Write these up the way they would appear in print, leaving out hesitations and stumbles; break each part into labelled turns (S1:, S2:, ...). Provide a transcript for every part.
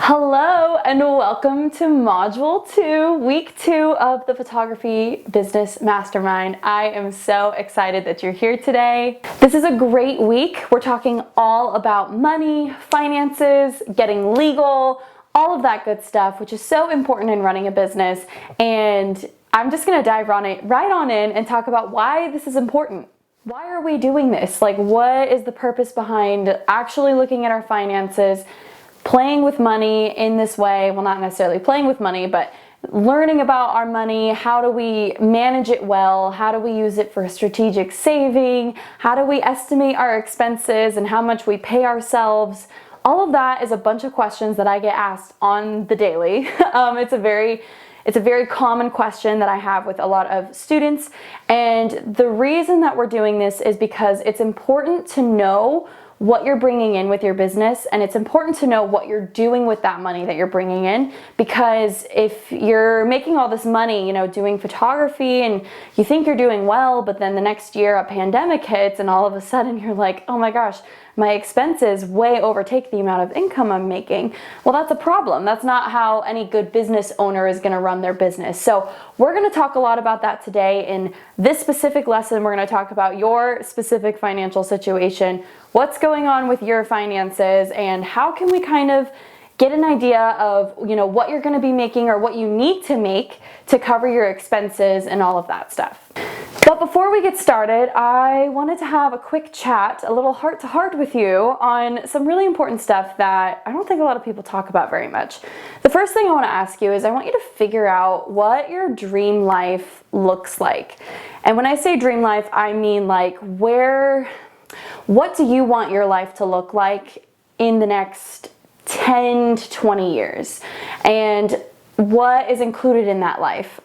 S1: Hello and welcome to Module 2, Week 2 of the Photography Business Mastermind. I am so excited that you're here today. This is a great week. We're talking all about money, finances, getting legal, all of that good stuff, which is so important in running a business. And I'm just gonna dive right on in and talk about why this is important. Why are we doing this? Like, what is the purpose behind actually looking at our finances, playing with money in this way? Well, not necessarily playing with money, but learning about our money. How do we manage it well? How do we use it for strategic saving? How do we estimate our expenses and how much we pay ourselves? All of that is a bunch of questions that I get asked on the daily. It's a very common question that I have with a lot of students. And the reason that we're doing this is because it's important to know what you're bringing in with your business, and it's important to know what you're doing with that money that you're bringing in, because if you're making all this money, doing photography and you think you're doing well, but then the next year a pandemic hits and all of a sudden you're like, oh my gosh, my expenses way overtake the amount of income I'm making. Well, that's a problem. That's not how any good business owner is gonna run their business. So we're gonna talk a lot about that today. In this specific lesson, we're gonna talk about your specific financial situation, what's going on with your finances, and how can we kind of get an idea of what you're gonna be making or what you need to make to cover your expenses and all of that stuff. But before we get started, I wanted to have a quick chat, a little heart-to-heart with you on some really important stuff that I don't think a lot of people talk about very much. The first thing I want to ask you is I want you to figure out what your dream life looks like. And when I say dream life, I mean like what do you want your life to look like in the next 10 to 20 years? And what is included in that life?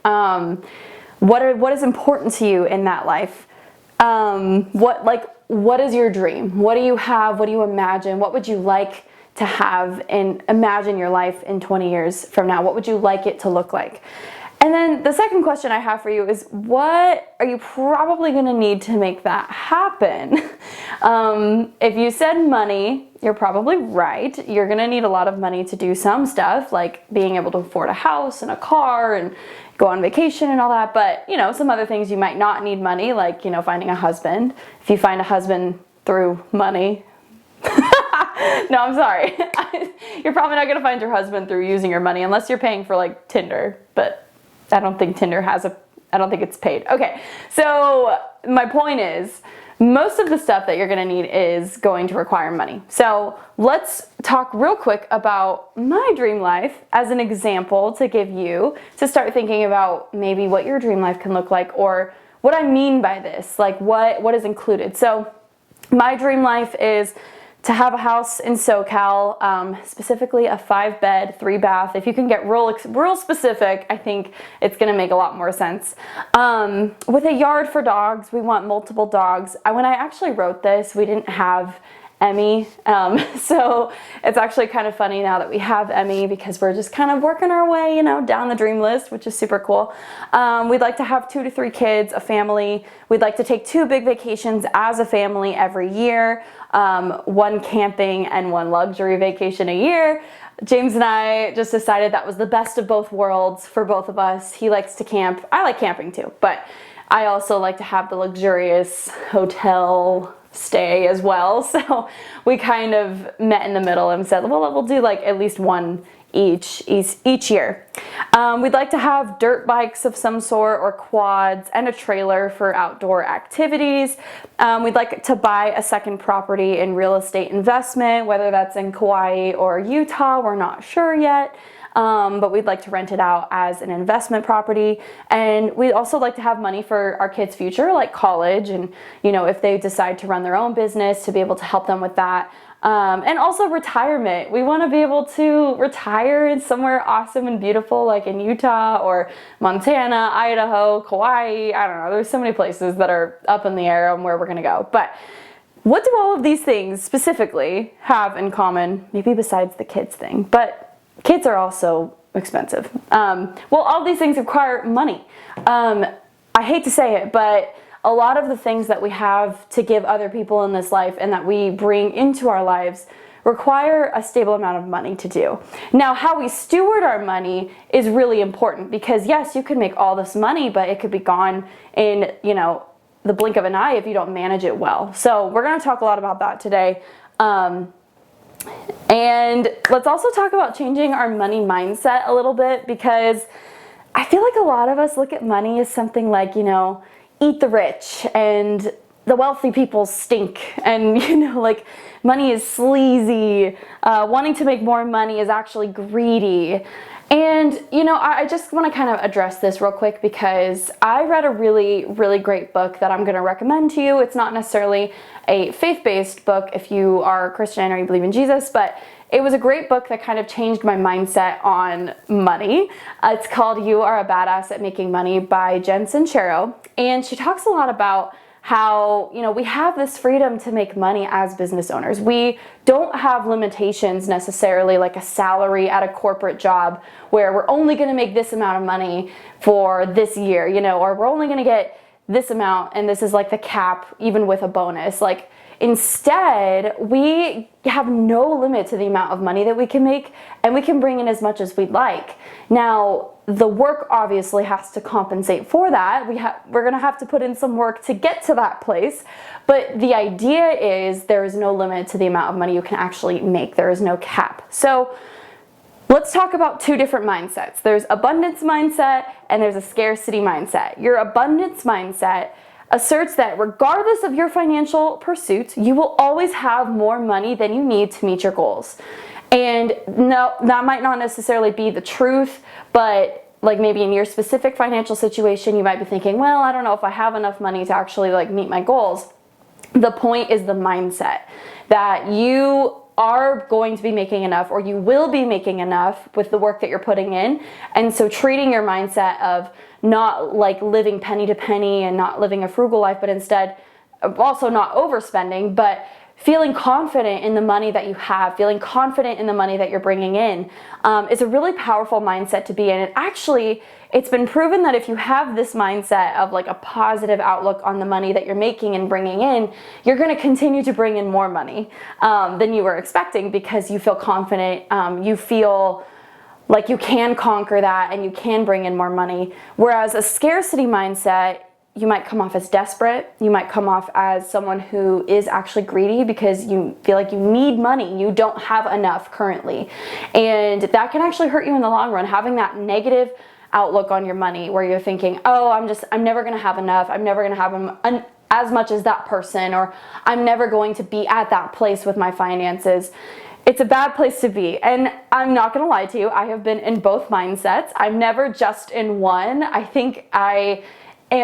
S1: What is important to you in that life? What is your dream? What do you have? What do you imagine? What would you like to have and imagine your life in 20 years from now? What would you like it to look like? And then the second question I have for you is, what are you probably going to need to make that happen? If you said money, you're probably right. You're going to need a lot of money to do some stuff, like being able to afford a house and a car and go on vacation and all that. But, some other things you might not need money, like, finding a husband. If you find a husband through money, no, I'm sorry. You're probably not going to find your husband through using your money unless you're paying for like Tinder, but I don't think Tinder I don't think it's paid. Okay, so my point is, most of the stuff that you're gonna need is going to require money. So let's talk real quick about my dream life as an example to give you to start thinking about maybe what your dream life can look like, or what I mean by this, like what is included. So my dream life is to have a house in SoCal, specifically a 5-bed, 3-bath. If you can get real specific, I think it's gonna make a lot more sense. With a yard for dogs. We want multiple dogs. When I actually wrote this, we didn't have Emmy, so it's actually kind of funny now that we have Emmy, because we're just kind of working our way, down the dream list, which is super cool. We'd like to have 2 to 3 kids, a family. We'd like to take 2 big vacations as a family every year, 1 camping and 1 luxury vacation a year. James and I just decided that was the best of both worlds for both of us. He likes to camp. I like camping too, but I also like to have the luxurious hotel stay as well. So we kind of met in the middle and said, well, we'll do like at least 1 each year. We'd like to have dirt bikes of some sort, or quads, and a trailer for outdoor activities. We'd like to buy a second property in real estate investment, whether that's in Kauai or Utah, we're not sure yet. But we'd like to rent it out as an investment property. And we'd also like to have money for our kids' future, like college, and if they decide to run their own business, to be able to help them with that. And also retirement. We want to be able to retire in somewhere awesome and beautiful, like in Utah or Montana, Idaho, Kauai. I don't know. There's so many places that are up in the air on where we're going to go. But what do all of these things specifically have in common, maybe besides the kids thing? But kids are also expensive. Well, all these things require money. I hate to say it, but a lot of the things that we have to give other people in this life and that we bring into our lives require a stable amount of money to do. Now, how we steward our money is really important, because yes, you could make all this money, but it could be gone in, the blink of an eye if you don't manage it well. So we're going to talk a lot about that today. And let's also talk about changing our money mindset a little bit, because I feel like a lot of us look at money as something like, eat the rich and the wealthy people stink, and like money is sleazy, wanting to make more money is actually greedy. And I just want to kind of address this real quick, because I read a really, really great book that I'm going to recommend to you. It's not necessarily a faith-based book if you are a Christian or you believe in Jesus, but it was a great book that kind of changed my mindset on money. It's called You Are a Badass at Making Money by Jen Sincero, and she talks a lot about how, we have this freedom to make money as business owners. We don't have limitations necessarily like a salary at a corporate job where we're only going to make this amount of money for this year, or we're only going to get this amount and this is like the cap even with a bonus. Like, instead, we have no limit to the amount of money that we can make, and we can bring in as much as we'd like. Now, the work obviously has to compensate for that. We're going to have to put in some work to get to that place, but the idea is there is no limit to the amount of money you can actually make. There is no cap. So let's talk about two different mindsets. There's abundance mindset and there's a scarcity mindset. Your abundance mindset asserts that regardless of your financial pursuits, you will always have more money than you need to meet your goals. And no, that might not necessarily be the truth, but like maybe in your specific financial situation, you might be thinking, well, I don't know if I have enough money to actually like meet my goals. The point is the mindset that you are going to be making enough, or you will be making enough with the work that you're putting in. And so treating your mindset of not like living penny to penny and not living a frugal life, but instead also not overspending, but feeling confident in the money that you have, feeling confident in the money that you're bringing in, is a really powerful mindset to be in. And actually, it's been proven that if you have this mindset of like a positive outlook on the money that you're making and bringing in, you're going to continue to bring in more money than you were expecting, because you feel confident, you feel like you can conquer that and you can bring in more money. Whereas a scarcity mindset, you might come off as desperate. You might come off as someone who is actually greedy because you feel like you need money. You don't have enough currently. And that can actually hurt you in the long run, having that negative outlook on your money where you're thinking, oh, I'm never going to have enough. I'm never going to have as much as that person, or I'm never going to be at that place with my finances. It's a bad place to be. And I'm not going to lie to you. I have been in both mindsets. I'm never just in one. I think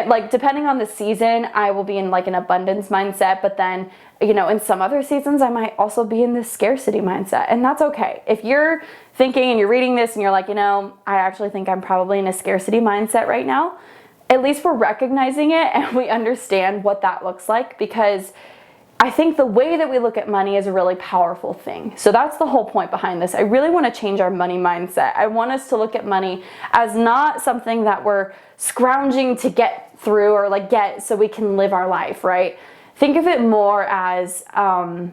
S1: like depending on the season, I will be in like an abundance mindset, but then, in some other seasons, I might also be in this scarcity mindset, and that's okay. If you're thinking and you're reading this and you're like, I actually think I'm probably in a scarcity mindset right now, at least we're recognizing it and we understand what that looks like, because I think the way that we look at money is a really powerful thing. So that's the whole point behind this. I really want to change our money mindset. I want us to look at money as not something that we're scrounging to get through or like get so we can live our life, right? Think of it more as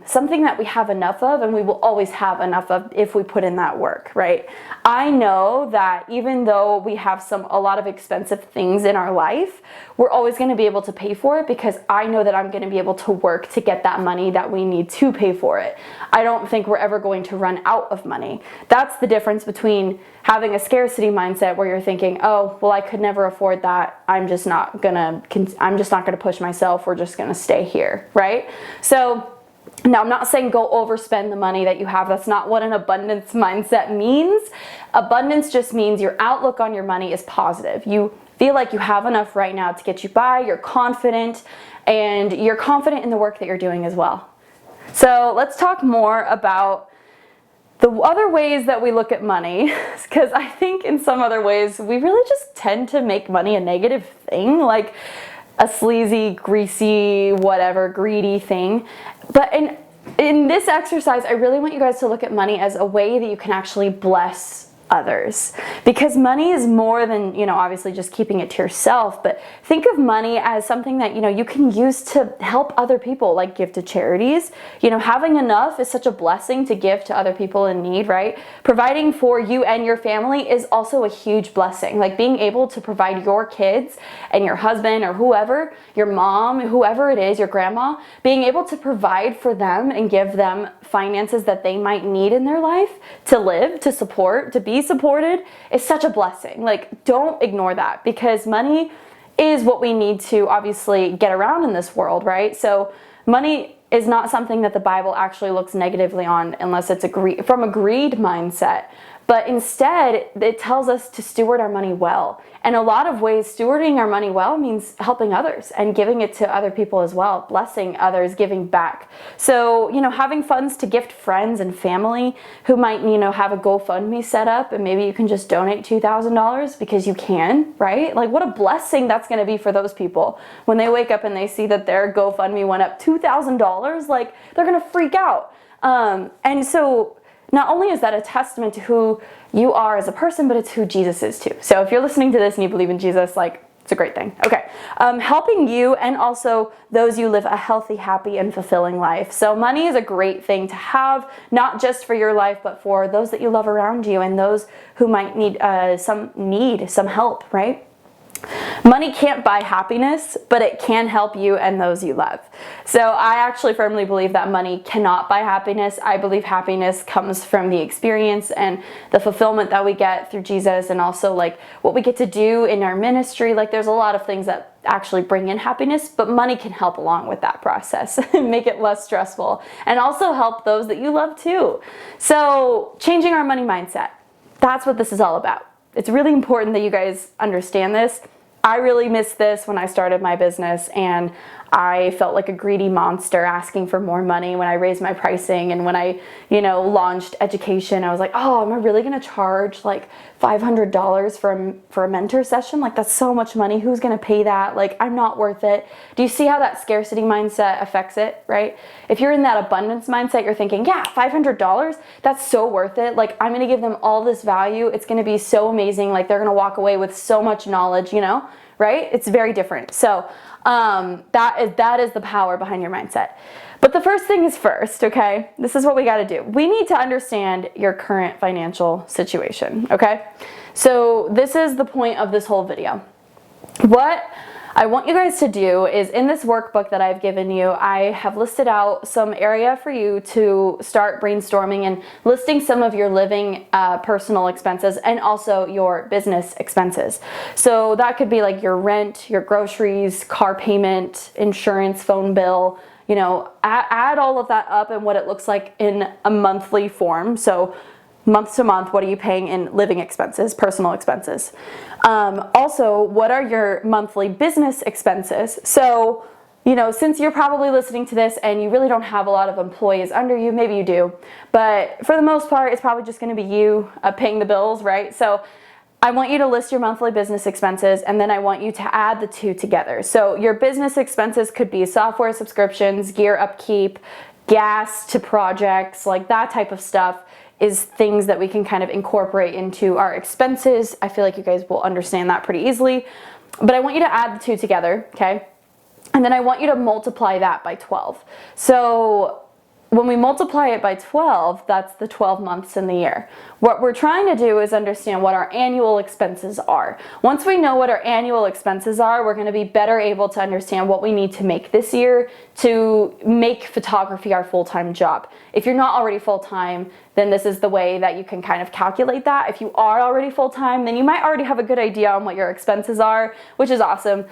S1: something that we have enough of, and we will always have enough of if we put in that work, right? I know that even though we have a lot of expensive things in our life, we're always going to be able to pay for it, because I know that I'm going to be able to work to get that money that we need to pay for it. I don't think we're ever going to run out of money. That's the difference between having a scarcity mindset where you're thinking, oh, well, I could never afford that. I'm just not gonna push myself. We're just gonna stay here, right? So now I'm not saying go overspend the money that you have. That's not what an abundance mindset means. Abundance just means your outlook on your money is positive. You feel like you have enough right now to get you by. You're confident, and you're confident in the work that you're doing as well. So let's talk more about the other ways that we look at money, because I think in some other ways we really just tend to make money a negative thing, like a sleazy, greasy, whatever, greedy thing. But in this exercise, I really want you guys to look at money as a way that you can actually bless others. Because money is more than, obviously just keeping it to yourself, but think of money as something that, you can use to help other people, like give to charities. Having enough is such a blessing to give to other people in need, right? Providing for you and your family is also a huge blessing. Like being able to provide your kids and your husband or whoever, your mom, whoever it is, your grandma, being able to provide for them and give them finances that they might need in their life to live, to support, to be supported is such a blessing. Like, don't ignore that, because money is what we need to obviously get around in this world, right? So money is not something that the Bible actually looks negatively on unless it's from a greed mindset. But instead, it tells us to steward our money well. And a lot of ways, stewarding our money well means helping others and giving it to other people as well, blessing others, giving back. So, having funds to gift friends and family who might, have a GoFundMe set up, and maybe you can just donate $2,000 because you can, right? Like, what a blessing that's going to be for those people. When they wake up and they see that their GoFundMe went up $2,000, like, they're going to freak out. And so, not only is that a testament to who you are as a person, but it's who Jesus is too. So if you're listening to this and you believe in Jesus, like, it's a great thing. Okay. Helping you and also those you live a healthy, happy, and fulfilling life. So money is a great thing to have, not just for your life, but for those that you love around you and those who might need some help, right? Money can't buy happiness, but it can help you and those you love. So I actually firmly believe that money cannot buy happiness. I believe happiness comes from the experience and the fulfillment that we get through Jesus, and also like what we get to do in our ministry. Like, there's a lot of things that actually bring in happiness, but money can help along with that process and make it less stressful, and also help those that you love too. So changing our money mindset, that's what this is all about. It's really important that you guys understand this. I really missed this when I started my business, and I felt like a greedy monster asking for more money when I raised my pricing. And when I, launched education, I was like, oh, am I really going to charge like $500 for a mentor session? Like, that's so much money. Who's going to pay that? Like, I'm not worth it. Do you see how that scarcity mindset affects it, right? If you're in that abundance mindset, you're thinking, yeah, $500, that's so worth it. Like, I'm going to give them all this value. It's going to be so amazing. Like, they're going to walk away with so much knowledge, right? It's very different. So that is the power behind your mindset. But the first thing is first, okay? This is what we got to do. We need to understand your current financial situation, okay? So this is the point of this whole video. What I want you guys to do is, in this workbook that I've given you, I have listed out some area for you to start brainstorming and listing some of your living personal expenses and also your business expenses. So that could be like your rent, your groceries, car payment, insurance, phone bill, add all of that up and what it looks like in a monthly form. So month to month, what are you paying in living expenses, personal expenses? Also, what are your monthly business expenses? So, since you're probably listening to this and you really don't have a lot of employees under you, maybe you do, but for the most part, it's probably just going to be you paying the bills, right? So I want you to list your monthly business expenses, and then I want you to add the two together. So your business expenses could be software subscriptions, gear upkeep, gas to projects, like that type of stuff is things that we can kind of incorporate into our expenses. I feel like you guys will understand that pretty easily. But I want you to add the two together, okay? And then I want you to multiply that by 12. So when we multiply it by 12, that's the 12 months in the year. What we're trying to do is understand what our annual expenses are. Once we know what our annual expenses are, we're going to be better able to understand what we need to make this year to make photography our full-time job. If you're not already full-time, then this is the way that you can kind of calculate that. If you are already full-time, then you might already have a good idea on what your expenses are, which is awesome.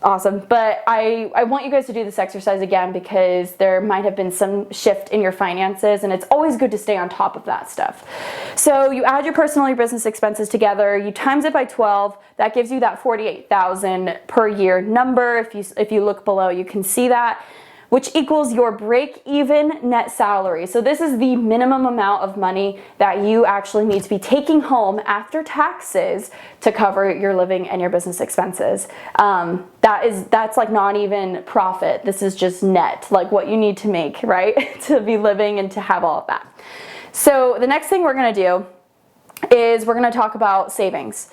S1: But I want you guys to do this exercise again, because there might have been some shift in your finances, and it's always good to stay on top of that stuff. So you add your personal, your business expenses together, you times it by 12, that gives you that $48,000 per year number. If you look below, you can see that, which equals your break-even net salary. So this is the minimum amount of money that you actually need to be taking home after taxes to cover your living and your business expenses. That's like not even profit. This is just net, like what you need to make, right, to be living and to have all of that. So the next thing we're gonna do is we're going to talk about savings.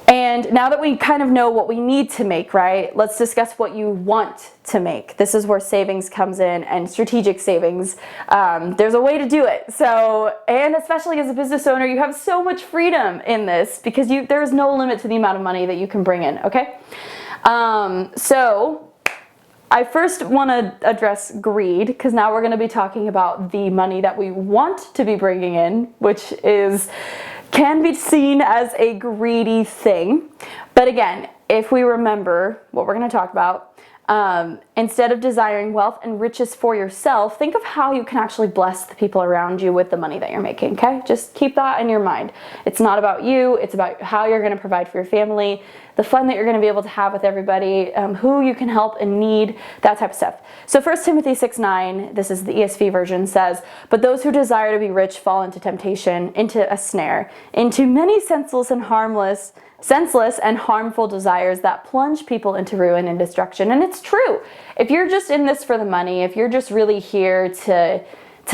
S1: And now that we kind of know what we need to make, right, let's discuss what you want to make. This is where savings comes in, and strategic savings. There's a way to do it. So, and especially as a business owner, you have so much freedom in this because there's no limit to the amount of money that you can bring in, okay? So I first want to address greed, because now we're going to be talking about the money that we want to be bringing in, which can be seen as a greedy thing. But again, if we remember what we're going to talk about, instead of desiring wealth and riches for yourself, think of how you can actually bless the people around you with the money that you're making, okay? Just keep that in your mind. It's not about you, it's about how you're going to provide for your family, the fun that you're going to be able to have with everybody, who you can help in need, that type of stuff. So 1 Timothy 6:9, this is the ESV version, says, "But those who desire to be rich fall into temptation, into a snare, into many senseless and harmful desires that plunge people into ruin and destruction." And it's true. If you're just in this for the money, if you're just really here to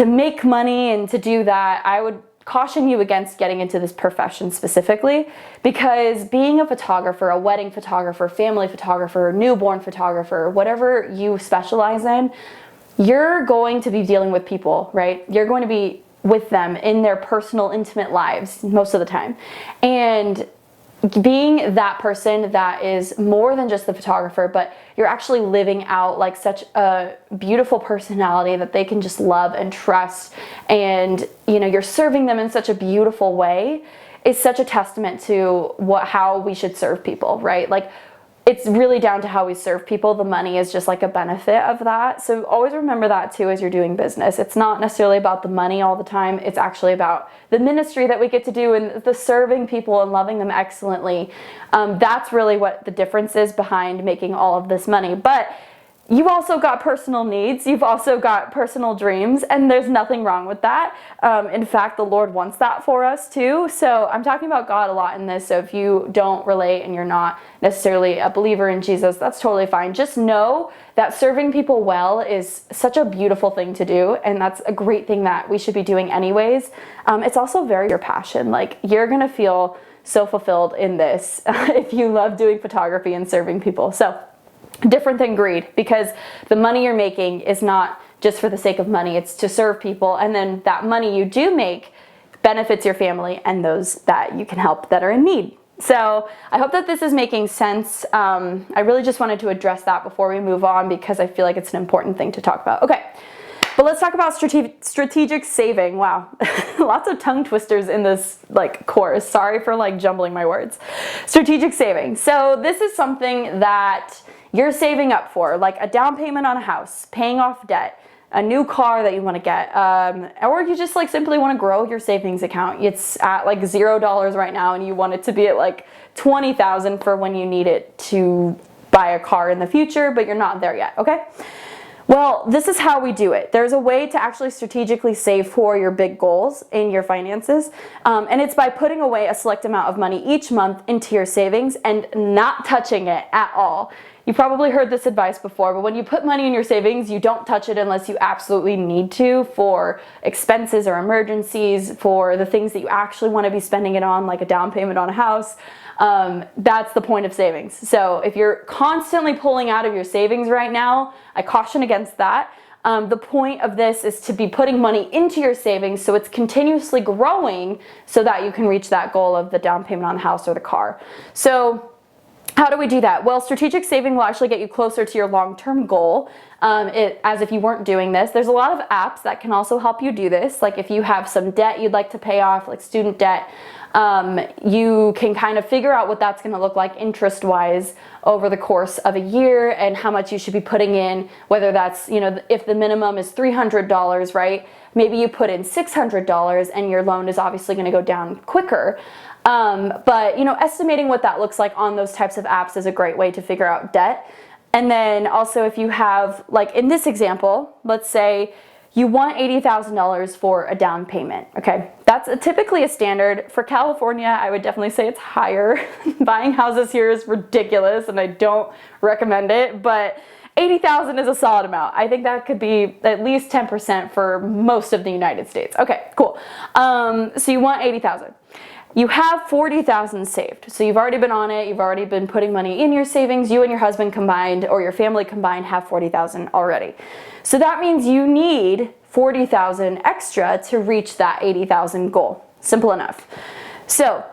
S1: make money and to do that, I would caution you against getting into this profession specifically, because being a photographer, a wedding photographer, family photographer, newborn photographer, whatever you specialize in, you're going to be dealing with people, right? You're going to be with them in their personal, intimate lives most of the time. And being that person that is more than just the photographer, but you're actually living out like such a beautiful personality that they can just love and trust, and you're serving them in such a beautiful way, is such a testament to how we should serve people, right? Like, it's really down to how we serve people. The money is just like a benefit of that. So always remember that too as you're doing business. It's not necessarily about the money all the time. It's actually about the ministry that we get to do and the serving people and loving them excellently. That's really what the difference is behind making all of this money. But you've also got personal needs, you've also got personal dreams, and there's nothing wrong with that. In fact, the Lord wants that for us too. So I'm talking about God a lot in this, so if you don't relate and you're not necessarily a believer in Jesus, that's totally fine. Just know that serving people well is such a beautiful thing to do, and that's a great thing that we should be doing anyways. It's also very your passion. Like, you're gonna feel so fulfilled in this if you love doing photography and serving people. So different than greed, because the money you're making is not just for the sake of money, it's to serve people, and then that money you do make benefits your family and those that you can help that are in need. So I hope that this is making sense. I really just wanted to address that before we move on, because I feel like it's an important thing to talk about. Okay, but let's talk about strategic saving. Wow, lots of tongue twisters in this course. Sorry for jumbling my words. Strategic saving. So this is something that you're saving up for, like a down payment on a house, paying off debt, a new car that you want to get, or you just simply want to grow your savings account. It's at $0 right now, and you want it to be at $20,000 for when you need it to buy a car in the future, but you're not there yet, okay? Well, this is how we do it. There's a way to actually strategically save for your big goals in your finances, and it's by putting away a select amount of money each month into your savings and not touching it at all. You probably heard this advice before, but when you put money in your savings, you don't touch it unless you absolutely need to, for expenses or emergencies, for the things that you actually want to be spending it on, like a down payment on a house. That's the point of savings. So if you're constantly pulling out of your savings right now, I caution against that. The point of this is to be putting money into your savings so it's continuously growing so that you can reach that goal of the down payment on the house or the car. So how do we do that? Well, strategic saving will actually get you closer to your long-term goal. As if you weren't doing this. There's a lot of apps that can also help you do this. Like if you have some debt you'd like to pay off, like student debt, you can kind of figure out what that's going to look like interest-wise over the course of a year, and how much you should be putting in, whether that's, if the minimum is $300, right? Maybe you put in $600 and your loan is obviously going to go down quicker. But estimating what that looks like on those types of apps is a great way to figure out debt. And then also, if you have, like in this example, let's say you want $80,000 for a down payment, okay? That's typically a standard. For California, I would definitely say it's higher. Buying houses here is ridiculous and I don't recommend it, but 80,000 is a solid amount. I think that could be at least 10% for most of the United States. Okay, cool. So you want 80,000. You have 40,000 saved. So you've already been on it. You've already been putting money in your savings. You and your husband combined, or your family combined, have 40,000 already. So that means you need 40,000 extra to reach that 80,000 goal. Simple enough. So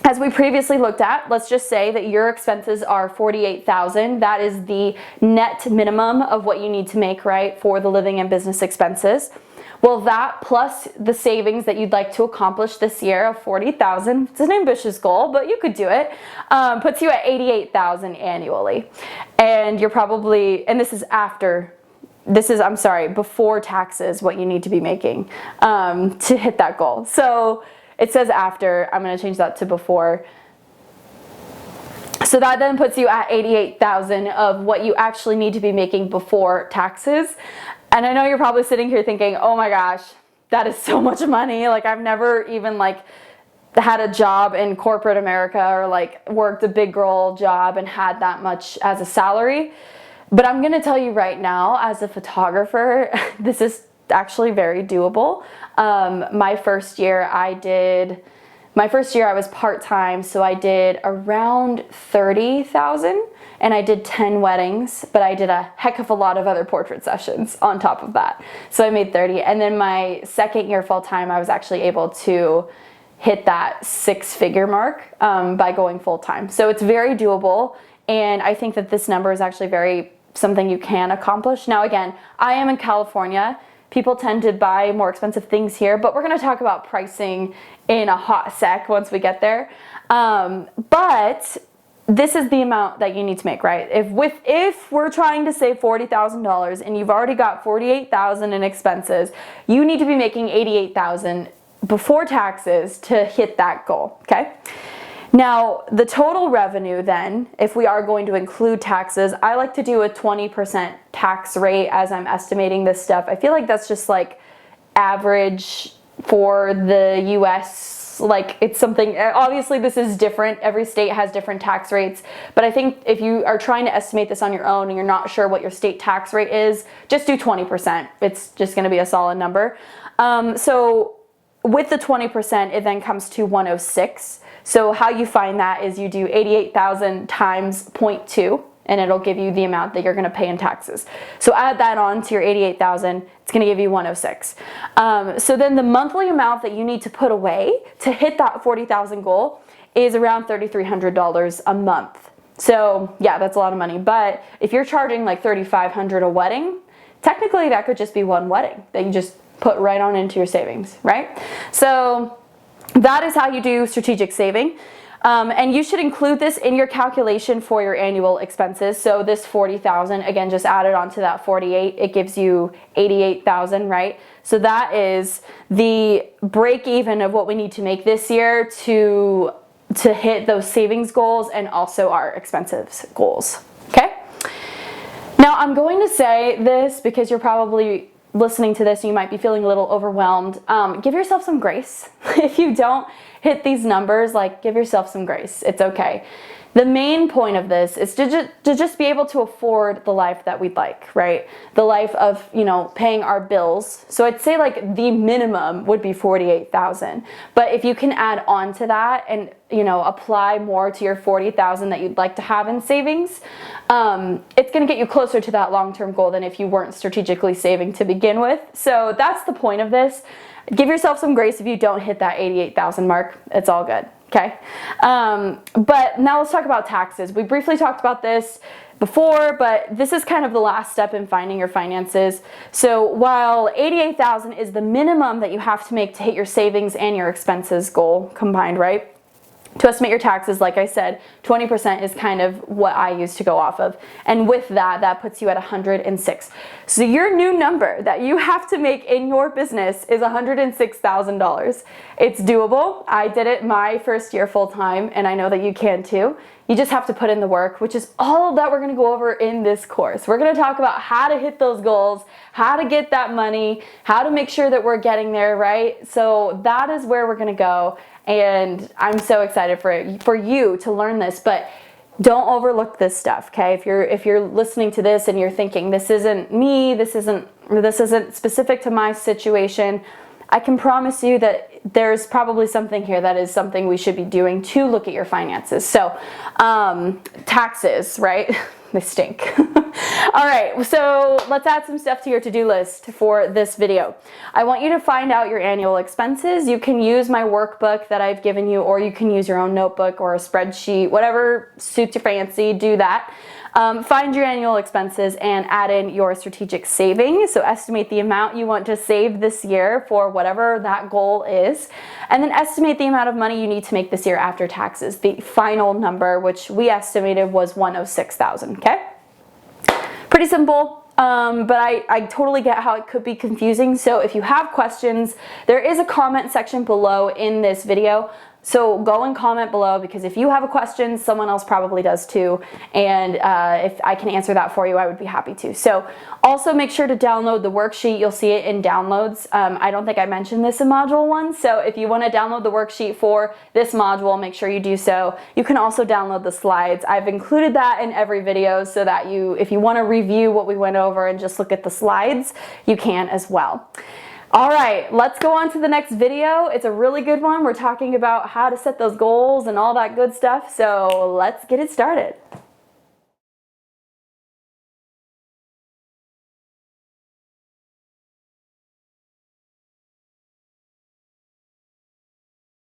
S1: as we previously looked at, let's just say that your expenses are 48,000. That is the net minimum of what you need to make, right, for the living and business expenses. Well, that plus the savings that you'd like to accomplish this year of 40,000, it's an ambitious goal, but you could do it, puts you at 88,000 annually. And you're probably, and this is after, I'm sorry, before taxes, what you need to be making to hit that goal. So it says after, I'm going to change that to before. So that then puts you at 88,000 of what you actually need to be making before taxes. And I know you're probably sitting here thinking, oh my gosh, that is so much money. Like, I've never even had a job in corporate America or worked a big girl job and had that much as a salary. But I'm going to tell you right now, as a photographer, this is actually very doable. My first year I was part-time, so I did around 30,000, and I did 10 weddings, but I did a heck of a lot of other portrait sessions on top of that. So I made 30, and then my second year full-time, I was actually able to hit that 6-figure mark by going full-time. So it's very doable, and I think that this number is actually something you can accomplish. Now again, I am in California. People tend to buy more expensive things here, but we're going to talk about pricing in a hot sec once we get there. But this is the amount that you need to make, right? If we're trying to save $40,000 and you've already got 48,000 in expenses, you need to be making 88,000 before taxes to hit that goal, okay? Now, the total revenue then, if we are going to include taxes, I like to do a 20% tax rate as I'm estimating this stuff. I feel like that's just average for the US. It's something, obviously this is different. Every state has different tax rates. But I think if you are trying to estimate this on your own and you're not sure what your state tax rate is, just do 20%. It's just going to be a solid number. So with the 20%, it then comes to 106. So how you find that is you do 88,000 times 0.2, and it'll give you the amount that you're going to pay in taxes. So add that on to your 88,000, it's going to give you 106. So then the monthly amount that you need to put away to hit that 40,000 goal is around $3,300 a month. So yeah, that's a lot of money. But if you're charging $3,500 a wedding, technically that could just be one wedding that you just put right on into your savings, right? So that is how you do strategic saving. And you should include this in your calculation for your annual expenses. So this 40,000, again, just added onto that 48, it gives you 88,000, right? So that is the break even of what we need to make this year to hit those savings goals and also our expenses goals, okay? Now I'm going to say this because you're probably listening to this, you might be feeling a little overwhelmed. Give yourself some grace. If you don't hit these numbers, give yourself some grace. It's okay. The main point of this is to just be able to afford the life that we'd like, right? The life of, paying our bills. So I'd say the minimum would be 48,000. But if you can add on to that and, apply more to your 40,000 that you'd like to have in savings, it's going to get you closer to that long-term goal than if you weren't strategically saving to begin with. So that's the point of this. Give yourself some grace if you don't hit that 88,000 mark. It's all good. Okay, but now let's talk about taxes. We briefly talked about this before, but this is kind of the last step in finding your finances. So while 88,000 is the minimum that you have to make to hit your savings and your expenses goal combined, right? To estimate your taxes, like I said, 20% is kind of what I use to go off of. And with that, that puts you at 106. So your new number that you have to make in your business is $106,000. It's doable. I did it my first year full time, and I know that you can too. You just have to put in the work, which is all that we're going to go over in this course. We're going to talk about how to hit those goals, how to get that money, how to make sure that we're getting there, right? So that is where we're going to go. And I'm so excited for you to learn this. But don't overlook this stuff, okay? If you're listening to this and you're thinking, this isn't me, this isn't specific to my situation, I can promise you that there's probably something here that is something we should be doing to look at your finances. So, taxes, right? They stink. All right, so let's add some stuff to your to-do list for this video. I want you to find out your annual expenses. You can use my workbook that I've given you, or you can use your own notebook or a spreadsheet, whatever suits your fancy, do that. Find your annual expenses and add in your strategic savings. So estimate the amount you want to save this year for whatever that goal is. And then estimate the amount of money you need to make this year after taxes. The final number, which we estimated was $106,000, okay? Pretty simple. But I totally get how it could be confusing. So if you have questions, there is a comment section below in this video. So go and comment below, because if you have a question, someone else probably does too. And if I can answer that for you, I would be happy to. So also make sure to download the worksheet. You'll see it in downloads. I don't think I mentioned this in module 1. So if you want to download the worksheet for this module, make sure you do so. You can also download the slides. I've included that in every video so that if you want to review what we went over and just look at the slides, you can as well. All right, let's go on to the next video. It's a really good one. We're talking about how to set those goals and all that good stuff. So let's get it started.